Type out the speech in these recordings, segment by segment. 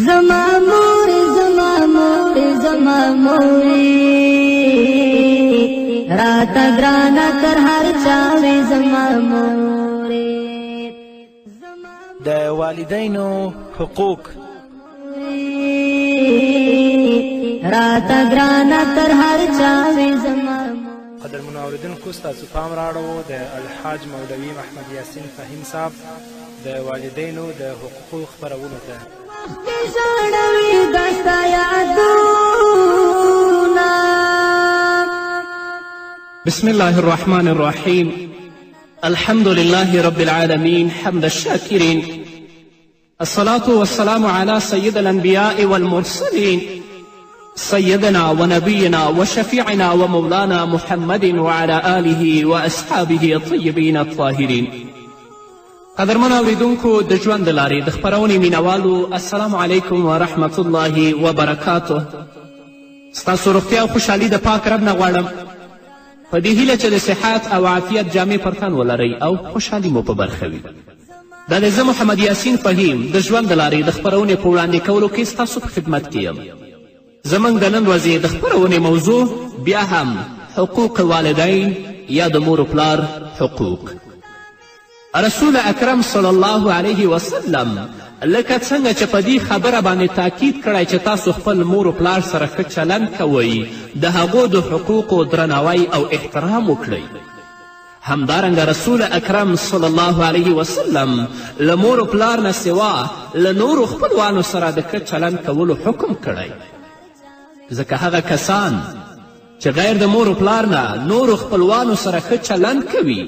زما مور زما مور زما مور راته ګرانه تر هر چا وې زما مور د والدینو حقوق راته ګرانه تر هر چا وې زما قدرمنو اورېدونکو ستاسو پام راړو د الحاج مولوي محمد یاسین فهیم صاحب د والدینو د حقوقو خپرولو ته بسم الله الرحمن الرحيم الحمد لله رب العالمين حمد الشاكرين الصلاة والسلام على سيد الأنبياء والمرسلين سيدنا ونبينا وشفيعنا ومولانا محمد وعلى آله وأصحابه الطيبين الطاهرين قدرمن اوریدونکو د ژوند د لارې د خپرونې مینوالو السلام علیکم ورحمت الله وبرکاته. ستاسو روغتیا او خوشحالي د پاک رب نه غواړم په دې هیله چې د صحت او عافیت جامې پر تن ولرئ او خوشحالي مو په برخه وي. دا دی زه محمد یاسین فهیم د ژوند د لارې د خپرونې په وړاندې کولو کې ستاسو په خدمت کې یم. زموږ د نن ورځې د خپرونې موضوع بیا هم حقوق والدین یا د مور و پلار حقوق. رسول اکرم صلی الله علیه وسلم لکه څنګه چې په دې خبره باندې تاکید کړی چې تاسو خپل مور و پلار سره ښه چلند کوئ د هغو د حقوقو درناوی او احترام وکړئ. همدارنګه رسول اکرم صلی الله علیه وسلم له مور و پلار نه سوا له نورو خپلوانو سره د ښه چلند کولو حکم کړی، ځکه هغه کسان چې غیر د مور و پلار نه نورو خپلوانو سره ښه چلند کوي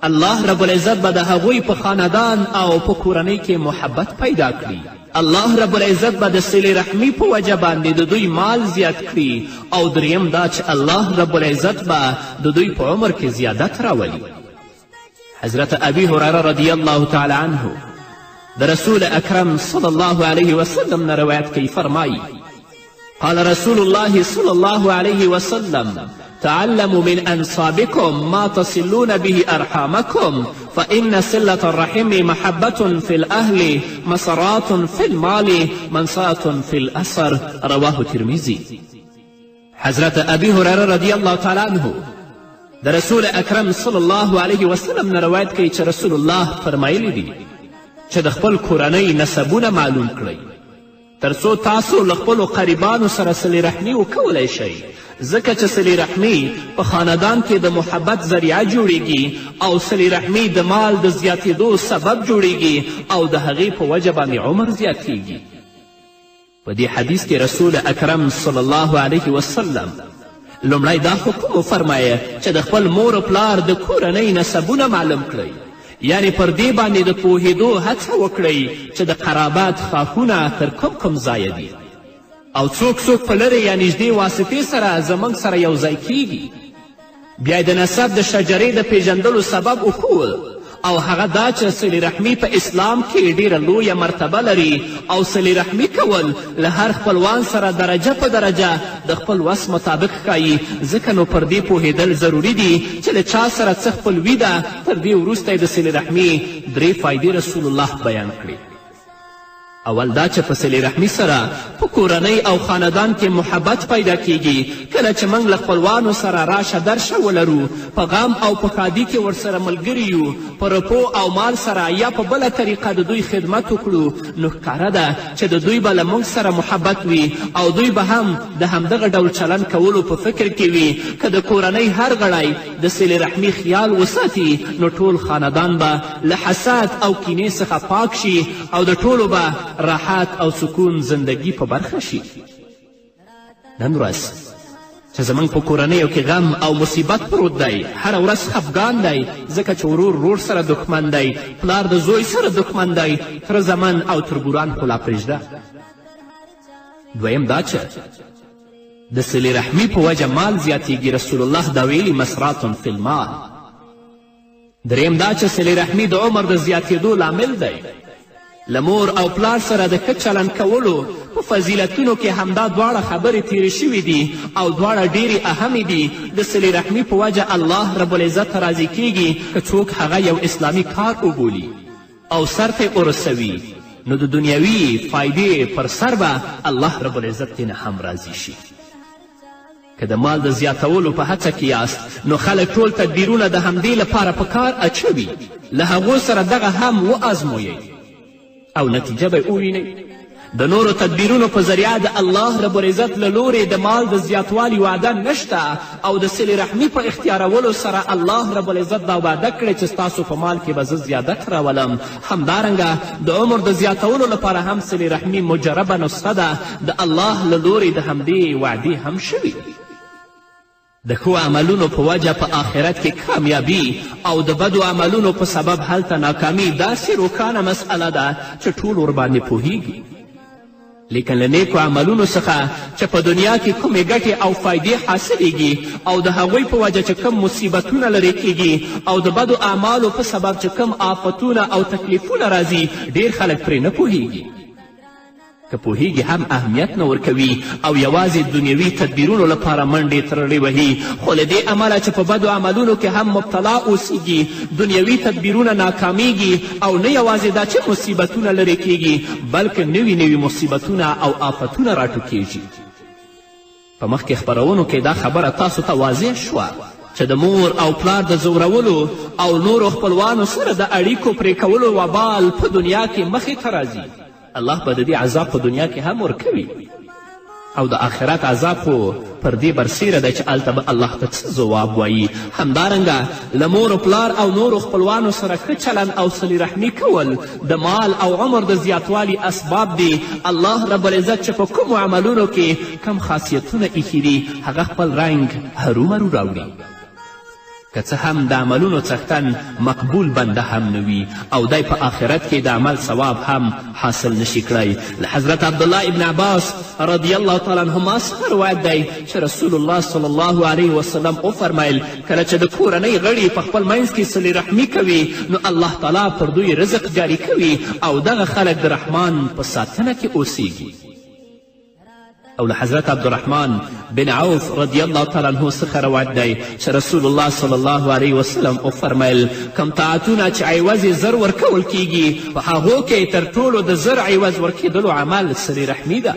الله رب العزت به د هغوی په خاندان او په کورنۍ کې محبت پیدا کړي. الله رب العزت به د صلې رحمي په وجه باندې د دوی مال زیات کړي او دریم دا چې الله رب العزت به د دوی په عمر کې زیادت راولي. حضرت ابي هریره رضی الله تعالی عنه د رسول اکرم صلی الله علیه وسلم نه روایت کوي، فرمایي قال رسول الله صلی الله علیه وسلم تعلموا من أنصابكم ما تصلون به أرحامكم فإن صلة الرحم محبة في الأهل مسرات في المال منصات في الأثر. رواه ترمذي. حضرت ابي هريره رضی الله تعالی عنه د رسول اکرم صلی الله علیه وسلم نه روایت کوي چې رسول الله فرمایلی دي چې د خپل کورنۍ نسبونه معلوم کړئ تر څو تاسو له خپلو قریبانو سره صلې رحمي وکولی شئ، ځکه چې صلې رحمي په خاندان کې د محبت ذریعه جوړیږي او صلې رحمي د مال د زیاتېدو سبب جوړیږي او د هغې په وجه باندې عمر زیاتیږي. په دې حدیث کې رسول اکرم صلی الله علیه وسلم لومړی دا حکم وفرمایه چې د خپل مور و پلار د کورنۍ نسبونه معلوم کړئ، یعنی پر دې باندې د پوهېدو هڅه وکړئ چې د قرابت خاښونه تر کوم ځایه دي او څوک په لرې یا نږدې واسطې سره زموږ سره یو ځای کیږي. بیا د نسب د شجرې د پیژندلو سبب وښول او هغه دا چې صلې رحمي په اسلام کې ډیره لویه مرتبه لري او صلې رحمي کول له هر خپلوان سره درجه په درجه د خپل وس مطابق ښایي، ځکه نو پر دې پوهېدل ضروري دي چې له چا سره څه خپلوي ده. تر دې وروسته یې د صلې رحمي 3 فایدې رسول الله بیان کړي. اول دا چې په صلې رحمي سره په کورنۍ او خاندان کې محبت پیدا کیږي. کله چې موږ له خپلوانو سره راشه درشه ولرو، په غم او په ښادي کې ورسره ملګري یو، په رپو او مال سره یا په بله طریقه د دوی خدمت وکړو، نو ښکاره ده چې د دوی به له موږ سره محبت وي او دوی به هم د همدغه ډول چلند کولو په فکر کې وي. که د کورنۍ هر غړی د صلې رحمي خیال وساتي نو ټول خاندان به له حسد او کینې څخه پاک شي او د ټولو به راحت او سکون زندگی په برخه شي. نن ورځ چې زموږ په کورنیو کې غم او مصیبت پروت دی، هره ورځ خفګان دی ځکه چې ورور سره دښمن دی، پلار د زوی سره دښمن دی، تره زمن او تربوران خو لا پرېږده. دویم دا چې د صلې رحمي په وجه مال زیاتیږي، رسول الله دا ویلي مسرات فی المال. دریم دا چې صلې رحمي د عمر د زیاتېدو لامل دی. له مور او پلار سره د ښه چلند کولو په فضیلتونو کې همدا دواړه خبرې تیرې شوي دي او دواړه ډیرې اهمې دي. د صلې رحمي په وجه الله رب العزت راضي کیږي که څوک هغه یو اسلامي کار وبولي او سرته ورسوي نو د دنیوي فایدې پر سر به الله رب العزت ترېنه هم راضي شي. که د مال د زیاتولو په هڅه کې یاست نو خلک ټول تدبیرونه د همدې لپاره په کار اچوي، له هغو سره دغه هم وازمویئ او نتیجه به ووینئ. د نورو تدبیرونو په ذریعه د الله رب العزت له لورې د مال د زیاتوالي وعده نشته او د صلې رحمي په اختیارولو سره الله رب العزت دا وعده کړې چې ستاسو په مال کې به زه زیادت راولم. همدارنګه د عمر د زیاتولو لپاره هم صلې رحمي مجربه نسخه ده د الله له لورې د همدې وعدې هم شوي. د ښو عملونو په وجه په آخرت کې کامیابي او د بدو عملونو په سبب هلته ناکامي داسې روښانه مسئله ده چې ټول ورباندې پوهیږي. لیکن له نیکو عملونو څخه چې په دنیا کې کومې ګټې او فایدې حاصلیږي او د هغوی په وجه چې کوم مصیبتونه لرې کیږي او د بدو اعمالو په سبب چې کوم آفتونه او تکلیفونه راځي، ډیر خلک پرې نه پوهیږي. که پوهیږي هم اهمیت نه ورکوي او یوازې دنیوي تدبیرونو لپاره منډې ترړې وهي. خو له دې امله چې په بدو عملونو کې هم مبتلا اوسیږي، دنیوي تدبیرونه ناکامیږي او نه یوازې دا چې مصیبتونه لرې کیږي بلکې نوي مصیبتونه او آفتونه راټوکیږي. په مخکې خپرونو کې دا خبره تاسو ته واضح شوه چې د مور او پلار د زورولو او نورو خپلوانو سره د اړیکو پرې کولو وبال په دنیا کې مخې ته راځي. الله به د دې عذاب په دنیا کې هم ورکوي او د آخرت عذاب خو پر دې برسیره دی چې هلته به الله ته څه ځواب وایي. همدارنګه له مور و پلار او نورو خپلوانو سره ښه چلند او صلې رحمي کول د مال او عمر د زیاتوالي اسباب دی. الله رب العزت چې په کومو عملونو کې کم خاصیتونه ایښي دي هغه خپل رنګ هرومرو راوړي. که څه هم د عملونو څښتن مقبول بنده هم نه وي او دی په آخرت کې د عمل ثواب هم حاصل نشي کړی. له حضرت عبدالله ابن عباس رضی الله تعالی عنهما څخه روایت دی چې رسول الله صلی الله علیه وسلم وفرمیل کله چې د کورنۍ غړي په خپل منځ کې صلې رحمي کوي نو الله تعالی پر دوی رزق جاري کوي او دغه خلک د رحمان په ساتنه کې اوسیږي. او له حضرت عبدالرحمن بن عوف رضی الله تعالی عنه څخه روایت دی چې رسول الله صلی الله علیه وسلم وفرمیل کم طاعتونه چې عوض یې زر ورکول کیږي په هغو کې تر ټولو د زر عوض ورکېدلو عمل صلې رحمي ده.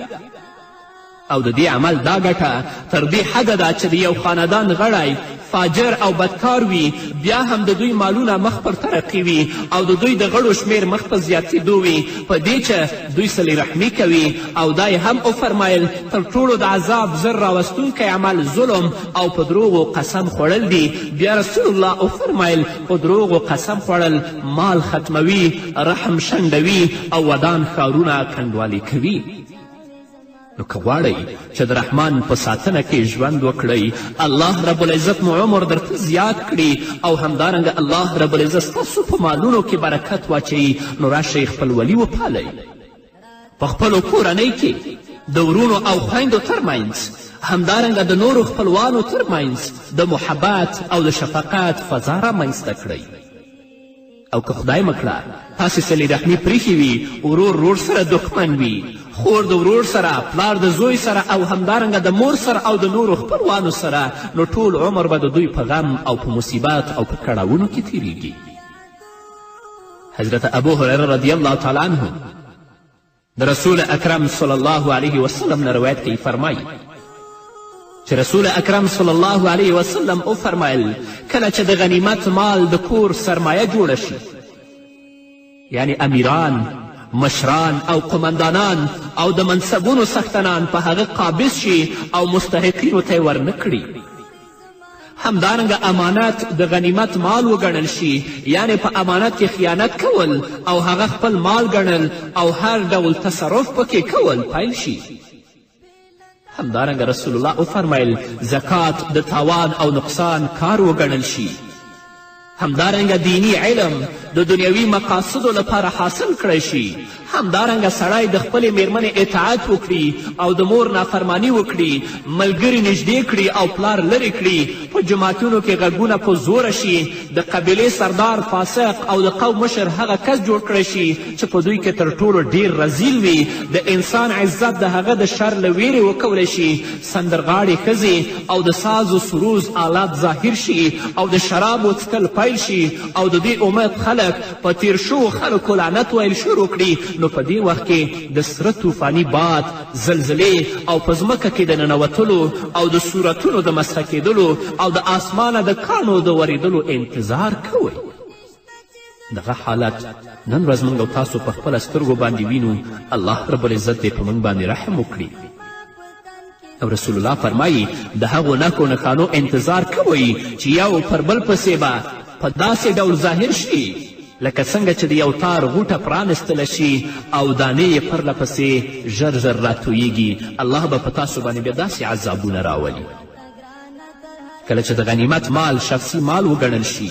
او د دې عمل دا ګټه تر دې حده ده چې د یو خاندان غړی فاجر او بدکار وي بیا هم د دوی مالونه مخ پر ترقي وي او د دوی د غړو شمیر مخ په زیاتېدو وي په دې چې دوی صلې رحمي کوي. او دا یې هم وفرمیل تر ټولو د عذاب زر راوستونکی عمل ظلم او په دروغو قسم خوړل دي. بیا رسول الله وفرمیل په دروغو قسم خوړل مال ختموي، رحم شنډوي او ودان ښارونه کنډوالي کوي. نو که غواړئ چې د رحمان په ساتنه کې ژوند وکړئ، الله رب العزت مو عمر درته زیات کړي او همدارنګه الله رب العزت ستاسو په مالونو کې برکت واچوي، نو راشئ خپلولي وپالئ. په خپلو کورنۍ کې د ورونو او خویندو ترمنځ همدارنګه د نورو خپلوانو ترمنځ د محبت او د شفقت فضا رامنځته کړئ. او که خدای مکړه تاسې صلې رحمي پریښې وي، ورور سره دښمن وي، خور د ورور سره، پلار د زوی سره او همدارنګه د مور سره او د نورو خپلوانو سره، نو ټول عمر به د دوی په غم او په مصیبت او په کړاوونو کې تیریږي. حضرت ابو هریره رضی الله تعالی عنه د رسول اکرم صلی الله علیه وسلم نه روایت کوي، فرمایي چې رسول اکرم صلی الله علیه وسلم وفرمیل کله چې د غنیمت مال د کور سرمایه جوړه شي، یعنی امیران، مشران او قمندانان او د منصبونو څښتنان په هغه قابض شي او مستحقینو ته یې ورنه کړي، همدارنګه امانت د غنیمت مال وګڼل شي، یعنی په امانت کې خیانت کول او هغه خپل مال ګڼل او هر ډول تصرف پکې کول پیل شي. همدارنګه رسول الله وفرمیل زکات د تاوان او نقصان کار وګڼل شي. همدارنګه دینی علم د دنیوي مقاصدو لپاره حاصل کړی شي. همدارنګه سړی د خپلې میرمنې اطاعت وکړي او د مور نافرمانی وکړي، ملګري نږدې کړي او پلار لرې کړي، په جماعتونو کې غږونه په زوره شي، د قبیلې سردار فاسق او د قوم مشر هغه کس جوړ کړی شي چې په دوی کې تر ټولو ډیر رزیل وي، د انسان عزت د هغه د شر له ویرې وکولی شي، سندرغاړې ښځې او د ساز و سروز آلات ظاهر شي او د شرابو څښل پیل شي او د دې امت خلک په تیر شوو خلکو لعنت ویل شروع کړي، نو په دې وخت کې د سره طوفاني باد، زلزلې او په ځمکه کې د ننوتلو او د صورتونو د مسخه کېدلو او د آسمانه د کاڼو د ورېدلو انتظار کوئ. دغه حالت نن ورځ موږ او تاسو په خپله سترګو باندې وینو. الله رب العزت دې په موږ باندې رحم وکړي. او رسول الله فرمایي د هغو نکو نښانو انتظار کوئ چې یو پر بل پسې به په داسې ډول ظاهر شي لکه څنګه چې د یو تار غوټه پرانستله شي او دانې یې پرله پسې ژر ژر راتویږي. الله به په تاسو باندې بیا داسې عذابونه راولي. کله چې د غنیمت مال شخصي مال وګڼل شي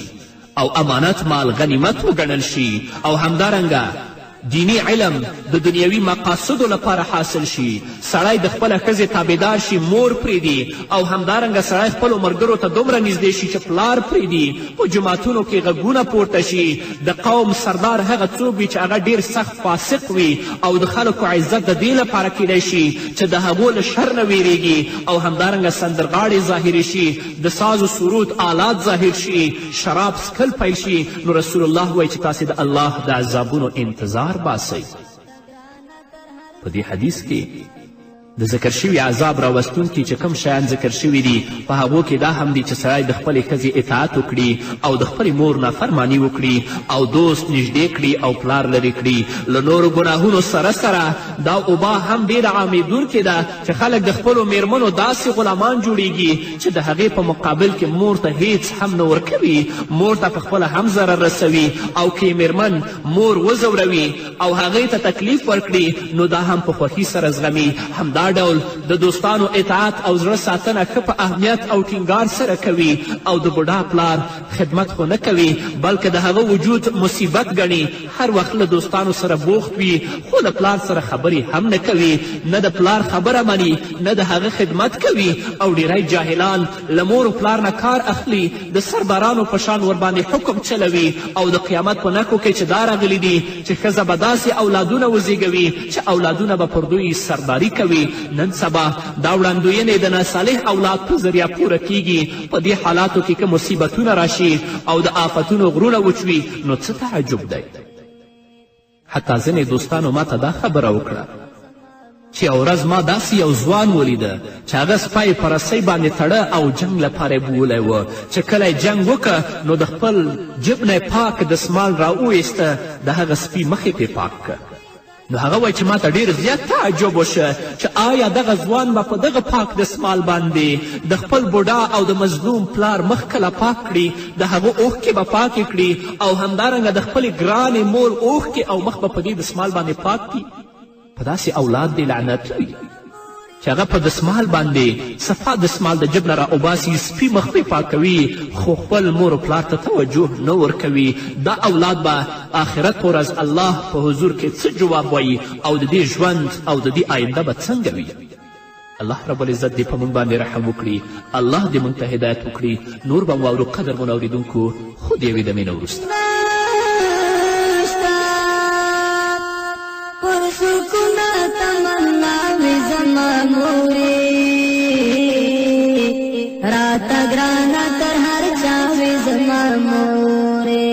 او امانت مال غنیمت وګڼل شي او همدارنګه دینی علم د دنیوي مقاصدو لپاره حاصل شي، سړی د خپله ښځې تابعدار شي، مور پرېږدي او همدارنګه سړی خپلو ملګرو ته دومره نږدې شي چې پلار پرېږدي، په جوماتونو کې غږونه پورته شي، د قوم سردار هغه څوک وي چې هغه ډېر سخت فاسق وي او د خلکو عزت د دې لپاره کیدی شي چې د هغو له شر نه ویریږي او همدارنګه سندرغاړې ظاهرې شي، د ساز و سرود آلات ظاهر شي، شراب څښل پیل شي، نو رسول الله وایي چې تاسې د الله د عذابونو انتظار باسئ. په دې حدیث کې د ذکر شوي عذاب راوستونکي چې کوم شیان ذکر شوي دي په هغو کې دا هم دي چې سړی د خپلې ښځې اطاعت وکړي او د خپلې مور نافرماني وکړي او دوست نږدې کړي او پلار لرې کړي. له نورو ګناهونو سره سره دا اوبه هم ډېره عامېدونکې ده چې خلک د خپلو میرمنو داسې غلامان جوړیږي چې د هغې په مقابل کې مور ته هیڅ هم نه ورکوي، مور ته پخپله هم ضرر رسوي او که میرمن مور وځوروي او هغې ته تکلیف ورکړي نو دا هم په خوښي سره زغمي. همدا ډول د دوستانو اطاعت او زړه ساتنه ښه په اهمیت او ټینګار سره کوي او د بوډا پلار خدمت خو نه کوي بلکې د هغه وجود مصیبت ګڼي، هر وخت له دوستانو سره بوخت وي خو له پلار سره خبرې هم نه کوي، نه د پلار خبره مني نه د هغه خدمت کوي او ډیری جاهلان له مور و پلار نه کار اخلي، د سربارانو په شان ورباندې حکم چلوي او د قیامت په نښو کې چې دا راغلي دي چې ښځه به داسې اولادونه وزیږوي چې اولادونه به پر دوی سرداري کوي. نن سبا دا وړاندوینې د ناصالح اولاد په ذریعه پوره کیږي. په دې حالاتو کې که مصیبتونه راشي او د آفتونو غرونه وچوي نو څه تعجب دی. حتی ځینې دوستانو ما ته دا خبره وکړه چې یو ورځ ما داسې یو ځوان ولیده چې هغه سپی په رسۍ باندې تړه او جنګ لپاره یې بولی و چې کله یې جنګ وکړه نو د خپل جب نه پاک دسمال راوویسته، د هغه سپي مخې پې پاک کړه. نو هغه وایي چې ما ته ډېر زیات تعجب وشه چې آیا دغه ځوان به په دغه پاک دسمال باندې د خپل بوډا او د مظلوم پلار مخ کله پاک کړي، د هغه اوښکې به پاکې کړي او همدارنګه د خپلې ګرانې مور اوښکې او مخ به په دې دسمال باندې پاک کړي. په داسې اولاد دی لعنت وي چې هغه په دسمال باندې صفا دسمال د جب نه را اوباسي، سپي مخ پې پاکوي خو خپل مور و پلار ته توجه نه ورکوي. دا اولاد به آخرت په ورځ الله په حضور کې څه جواب وایي او د دې ژوند او د دې آینده به څنګه وي. الله رب العزت دې په موږ باندې رحم وکړي، الله دې موږ ته هدایت وکړي. نور به واورو قدرمنو اورېدونکو خو د یوې دمې نه وروسته راتا گرانا تر ہر چاوے زما مورے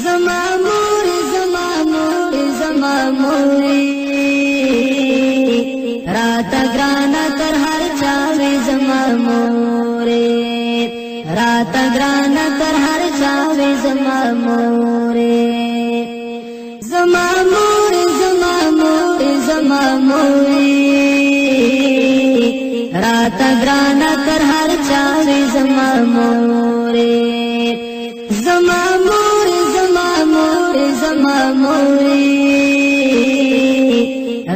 زما مورے زما مورے زما مورے راتا گرانا تر ہر چاوے زما مورے راتا گرانا تر ہر چاوے زما مورے زما مورے زما مورے زما مورے راتا گرانا کر ہر چاوے زما مورے زما مورے زما مورے زما مورے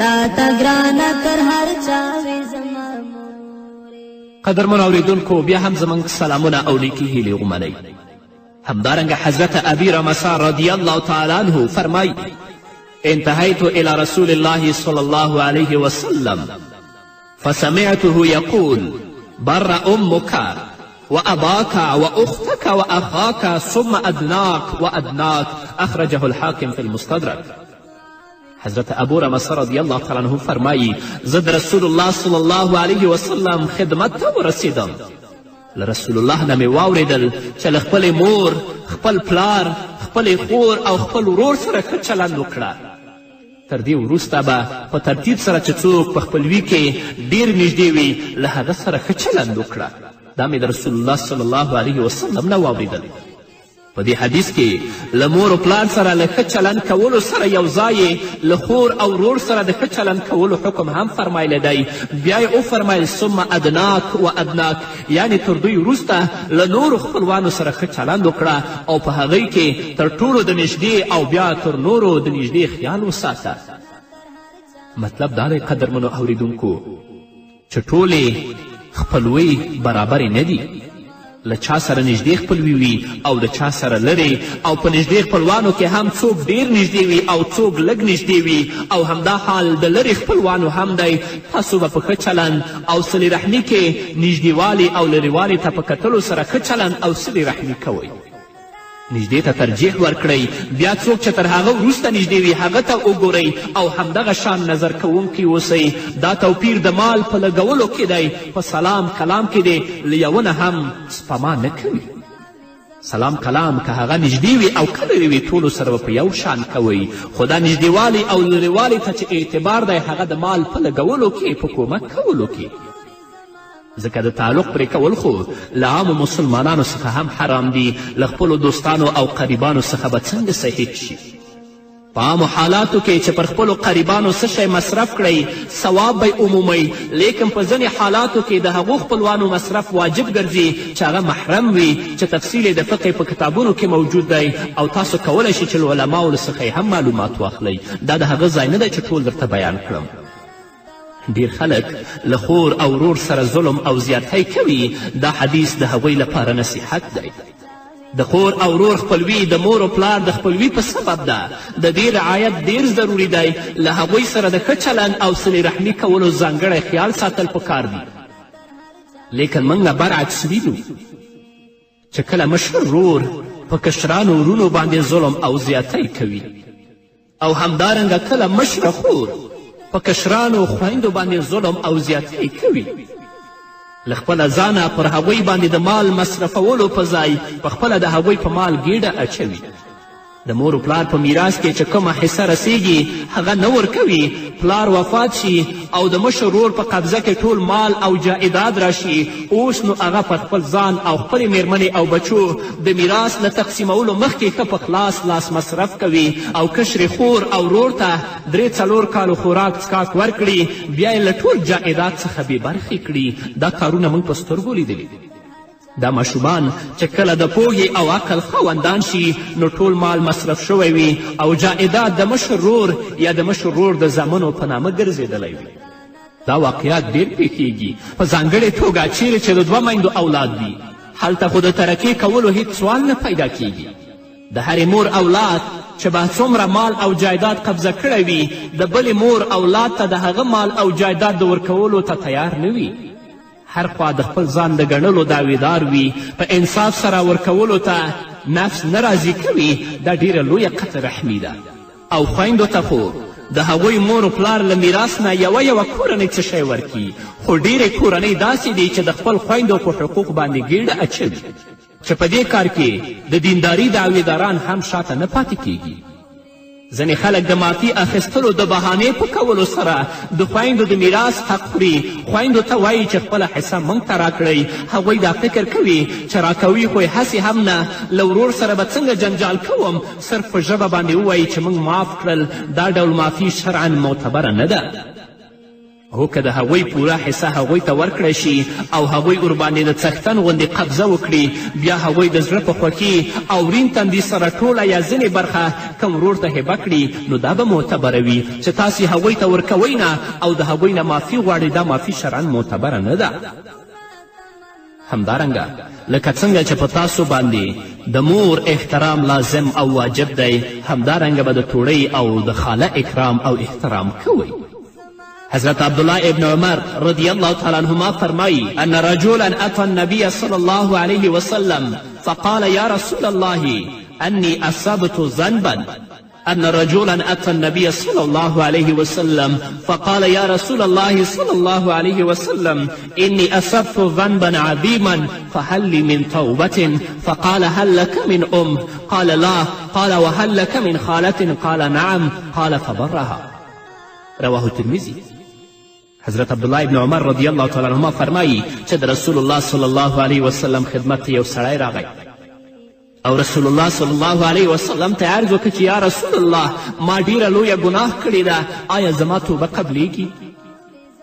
راتا گرانا کر ہر چاوے زما مورے. قدرمنو اوریدونکو بیا هم زموږ سلامونه او نیکې هیلې ومنئ. همدارنګه حضرت ابي رمسا رضی الله تعالی عنه فرمایي انتهیت الى رسول الله صلی الله علیه وسلم فسمعته يقول بر أمك وأباك وأختك وأخاك ثم أدناك وأدناك. أخرجه الحاكم في المستدرك. حضرت ابو رمسه رضی الله تعالی عنه فرمایي زه د رسول الله صلی الله علیه وسلم خدمت ته ورسېدم له رسول الله نه مې واورېدل چې له خپلې مور خپل پلار خپلې خور او خپل ورور سره ښه چلند وکړه. تر دې وروسته به په ترتیب سره چې څوک په خپلوي کې ډېر نږدې وي له هغه سره ښه چلند وکړه. دا مې د رسول الله صلی الله علیه وسلم نه واورېدل. په دې حدیث کې له مور و پلار سره له ښه چلند کولو سره یو ځای له خور او ورور سره د ښه چلند کولو حکم هم فرمایلی دی. بیا یې وفرمیل ثم ادناک و ادناک، یعنې تر دوی وروسته له نورو خپلوانو سره ښه چلند وکړه او په هغوی کې تر ټولو د نږدې او بیا تر نورو د نږدې خیال وساته. مطلب دا دی قدرمنو اوریدونکو چې ټولې خپلوۍ برابرې نه دي. له چا سره نږدې خپلوي وي او د چا سره لرې، او په نږدې خپلوانو کې هم څوک ډیر نږدې وي او څوک لږ نږدې وي، او همدا حال د لرې خپلوانو هم دی. تاسو به په ښه چلند او صلې رحمي کې نږدېوالي او لرېوالي ته په کتلو سره ښه چلند او صلې رحمي کوئ. نږدې ته ترجیح ورکړئ. بیا څوک چې تر هغه وروسته نږدې وي هغه ته وګورئ او همدغه شان نظر کوونکي اوسئ. دا توپیر د مال په لګولو کې دی. په سلام کلام کې دی له یوه نه هم سپما نه کوي. سلام کلام که هغه نږدې وي او که لرې وي ټولو سره به په یو شان کوئ. خو دا نږدېوالي او لرېوالي ته چې اعتبار دی هغه د مال په لګولو کې په کومک کولو کې. ځکه د تعلق پرې کول خو له عامو مسلمانانو څخه هم حرام دي. له خپلو دوستانو او قریبانو څخه به څنګه صحیح شي؟ په عامو حالاتو کې چې پر خپلو قریبانو څه شی مصرف کړئ ثواب به عمومئ، لیکن په ځینې حالاتو کې د هغو خپلوانو مصرف واجب ګرځي چې هغه محرم وي، چې تفصیل د فقه په کتابونو کې موجود دی او تاسو کولی شئ چې له علماو څخه هم معلومات واخلئ. دا د هغه ځای نه دی چې ټول درته بیان کړم. ډیر خلک له خور او ورور سره ظلم او زیاتی کوي. دا حدیث د هغوی لپاره نصیحت دی. د خور او ورور خپلوي د مور او پلار د خپلوي په سبب ده. د دې رعایت ډیر ضروري دی. له هغوی سره د ښه چلند او صلې رحمي کولو ځانګړی خیال ساتل پکار دي. لیکن موږ برعکس وینو چې کله مشر ورور په کشرانو ورونو باندې ظلم او زیاتی کوي، او همدارنګه کله مشره خور په کشرانو خویندو باندې ظلم او زیاتی کوي. له خپله ځانه پر هغوی باندې د مال مصرفولو په ځای په خپله د هغوی په مال ګیډه اچوي. د مور و پلار په میراث کې چې کومه حصه رسیږي هغه نه ورکوي. پلار وفات شي او د مشر ورور په قبضه کې ټول مال او جائداد راشي. اوس نو هغه پر خپل ځان او خپلې میرمنې او بچو د میراث له تقسیمولو مخکې ښه په خلاص لاس مصرف کوي او کشرې خور او ورور ته 3-4 کالو خوراک څښاک ورکړي، بیا یې له ټول جائداد څخه بې برخې کړي. دا کارونه موږ په سترګو لیدلي. دا ماشومان چې کله د پوهې او عقل خاوندان شي نو ټول مال مصرف شوی وي او جائداد د مشر ورور یا د مشر ورور د زامنو په نامه ګرځېدلی وي. دا واقعیات ډېر پیښیږي، په ځانګړې توګه چیرې چې د 2 میندو اولاد وي. هلته خو د ترکې کولو هیڅ سوال نه پیدا کیږي. د هرې مور اولاد چې به څومره مال او جایداد قبضه کړی وي، د بلې مور اولاد ته د هغه مال او جایداد د ورکولو ته تیار نه وي. هر خوا د خپل ځان د ګڼلو دعویدار وي، په انصاف سره ورکولو ته نفس نه راضي کوي. دا ډیره لویه قطع رحمي ده. او خویندو ته خو د هغوی مور و پلار له میراث نه یوه کورنۍ څه شی ورکي، خو ډیرې کورنۍ داسې دي چې د خپل خویندو په حقوق باندې ګیډه اچوي، چې په دې کار کې د دینداري دعویداران هم شاته نه پاتې کیږي. ځینې خلک د معافي اخیستلو د بهانې په کولو سره د خویندو د میراث حق خوري. خویندو ته وایي چې خپله حصه موږ ته راکړئ. هغوی دا فکر کوي چې راکوي خو یې هسې هم نه، له ورور سره به څنګه جنجال کوم، صرف په ژبه باندې ووایي چې موږ معاف کړل. دا ډول معافي شرعا معتبره نه ده. هو که د هغوی پوره حصه هغوی ته ورکړی شي او هغوی ورباندې د څښتن غوندې قبضه وکړي، بیا هغوی د زړه په خوښي او ورین تندي سره ټوله یا ځینې برخه کم ورور ته هبه کړي، نو دا به معتبره وي. چې تاسې هغوی ته ورکوئ نه او د هغوی نه معافي غواړئ، دا معافي شرعا معتبره نه ده. همدارنګه لکه څنګه چې په تاسو باندې د مور احترام لازم او واجب دی، همدارنګه به د توړۍ او د خاله اکرام او احترام کوئ. حضرت عبدالله ابن عمر رضی الله تعالی عنهما فرمایی ان رجلا اتى النبي صلى الله عليه وسلم فقال يا رسول الله اني اصبت ذنبا أن رجلا أتى النبي صلى الله عليه وسلم فقال يا رسول الله صلى الله عليه وسلم إني أصبت ذنبا عظيما فهل لي من توبة؟ فقال هل لك من أم؟ قال لا. قال وهل لك من خالة؟ قال نعم. قال فبرها. رواه الترمذي. حضرت عبدالله ابن عمر رضی الله تعالی عنهما فرمایي چې د رسول الله صلی الله علیه وسلم خدمت ته یو سړی راغی او رسول الله صلی الله علیه وسلم ته عرض وکړه چې یا رسول الله ما ډیره لویه ګناه کړې ده، آیا زما توبه قبلیږي؟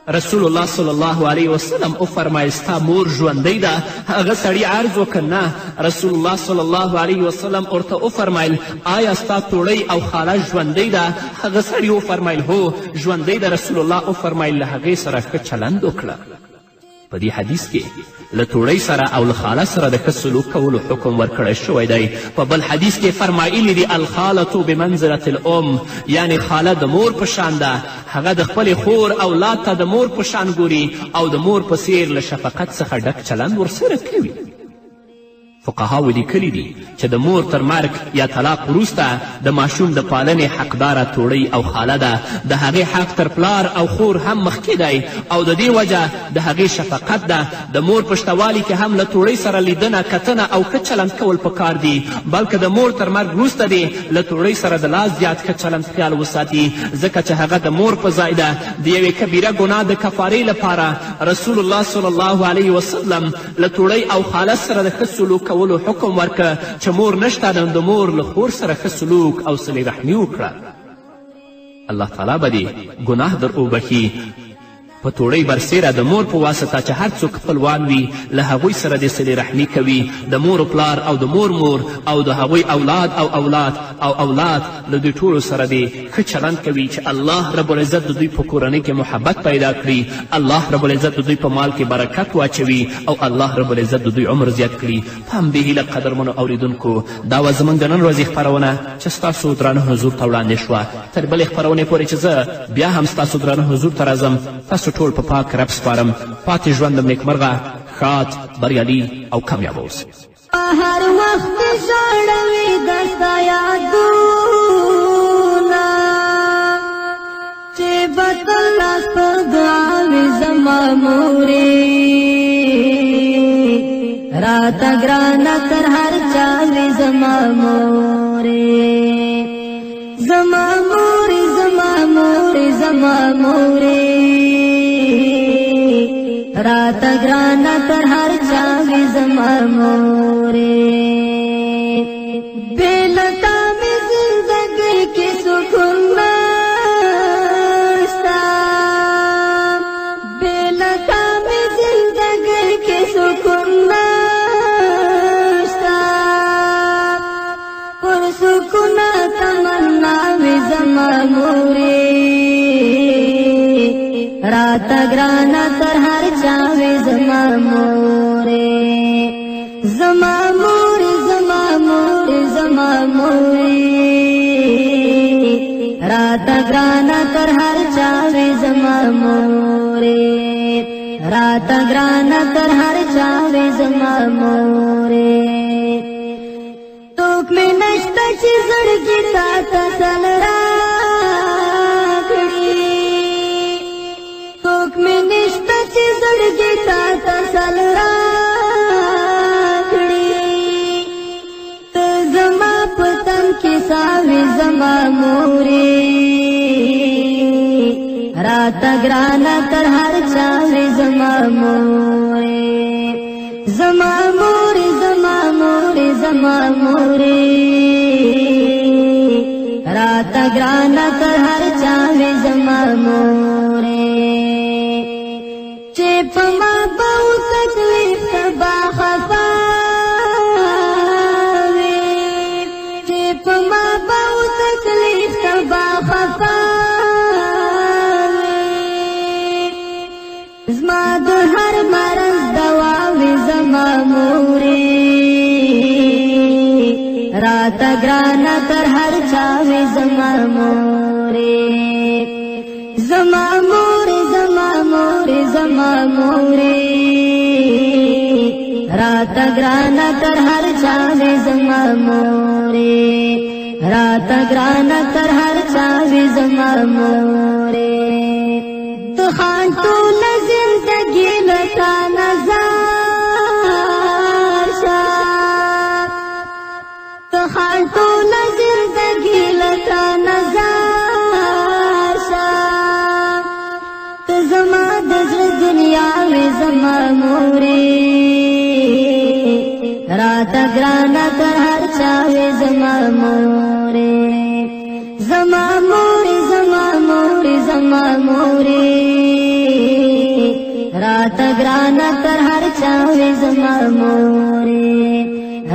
رسول الله صلی الله علیه وسلم وفرمایل ستا مور ژوندی ده؟ هغه سړي عرض وکړ نه. رسول الله صلی الله علیه وسلم ورته وفرمایل آیا ستا توړۍ او خاله ژوندی ده؟ هغه سړي وفرمایل هو ژوندی ده. رسول الله وفرمایل له هغې سره ښه چلند وکړه. په دې حدیث کې له توړۍ سره او له خاله سره د ښه سلوک کولو حکم ورکړی شوی دی. په بل حدیث کې فرمایلي دي الخالة بمنزلة الام، یعنی خاله د مور په شان ده. هغه د خپلې خور اولاد ته د مور په شان ګوري او د مور په څیر له شفقت څخه ډک چلند ورسره کوي. فقهاو لیکلي دي چې د مور تر مرګ یا طلاق وروسته د ماشوم د پالنې حقداره توړۍ او خاله ده. د هغې حق تر پلار او خور هم مخکې دی او د دې وجه د هغې شفقت ده. د مور په شتوالي کې هم له توړۍ سره لیدنه کتنه او ښه چلند کول پکار دي، بلکې د مور تر مرګ وروسته دې له توړۍ سره د لا زیات ښه چلند خیال وساتي، ځکه چې هغه د مور په ځای ده. د یوې کبیره ګناه د کفارې لپاره رسول الله صلی الله علیه وسلم له توړۍ او خاله سره د ښه سلوک کولو حکم ورکه چې مور نشته نو د مور له خور سره ښه سلوک او صلې رحمي وکړه. الله تعالی به دې ګناه در وبخي. په توړۍ برسیره د مور په واسطه چې هر څوک خپلوان وي له هغوی سره د صلې رحمي کوي. د مور و پلار او د مور مور او د هغوی اولاد او اولاد او اولاد له دوی ټولو سره دې ښه چلند کوي چې الله رب العزت د دوی په کورنۍ کې محبت پیدا کړي، الله رب العزت د دوی په مال کې برکت واچوي او الله رب العزت د دوی عمر زیات کړي. په همدې هیله قدرمنو اوریدونکو دا وه زموږ د نن ورځې خپرونه چې ستاسو درانه حضور ته وړاندې شوه. تر بلې خپرونې پورې چې زه بیا هم ستاسو درانه حضور ته راځم، تاسو ټول په پاک رب سپارم. پاتې ژوندم نیکمرغه، ښاد، بریالي او کامیاب اوسئ. هر وخت ژړوي درته یادونه چې به تل لاس په دعاوې زما مورې راته ګرانه تر هر چا وې زما مورې زما مورې زما مورې زما مورې راته ګرانه تر هر چا وې زما مورې بې له تا مې زندګۍ کې سکون نشته بې له تا مې زندګۍ کې سکون نشته پر سکونه تمنا وې زما مورې راته ګرانه تر هر چا وې زما مورې زما مورې زما مورې زما مورې راته ګرانه تر هر چا وې زما مورې راته ګرانه تر هر چا وې زما مورې څوک مې نشته چې زړګي تا تسل راکړي څوک مې نشته چې زړګي تا تسل راکړي ته زما په تن کې ساوې زما مورې راته ګرانه تر هر چا وې زما مورې زما مورې زما مورې زما مورې راته ګرانه تر هر چا وې زما مورې چې په ما به تکلیف ته به خفا وې چې په ما به تکلیف ته به خفا وې زما د هر مرض دوا وې زما مورې راته ګرانه تر هر چا وې زما مورې زما مورې زما مورې زما مورې راته ګرانه تر هر چا وې زما مورې راته ګرانه تر هر چا وي زما مورې تو خان ټول زندګي له تا نظر شه تو خان ټول زندګي له تا نظر شه تو زما د زړه دنیا وي زما مورې راته ګرانه تر هر چا وي زما مورې زما مورې زما مورې زما مورې راته ګرانه تر هر چا وي زما مورې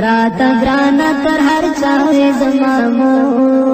راته ګرانه تر هر چا وي زما مورې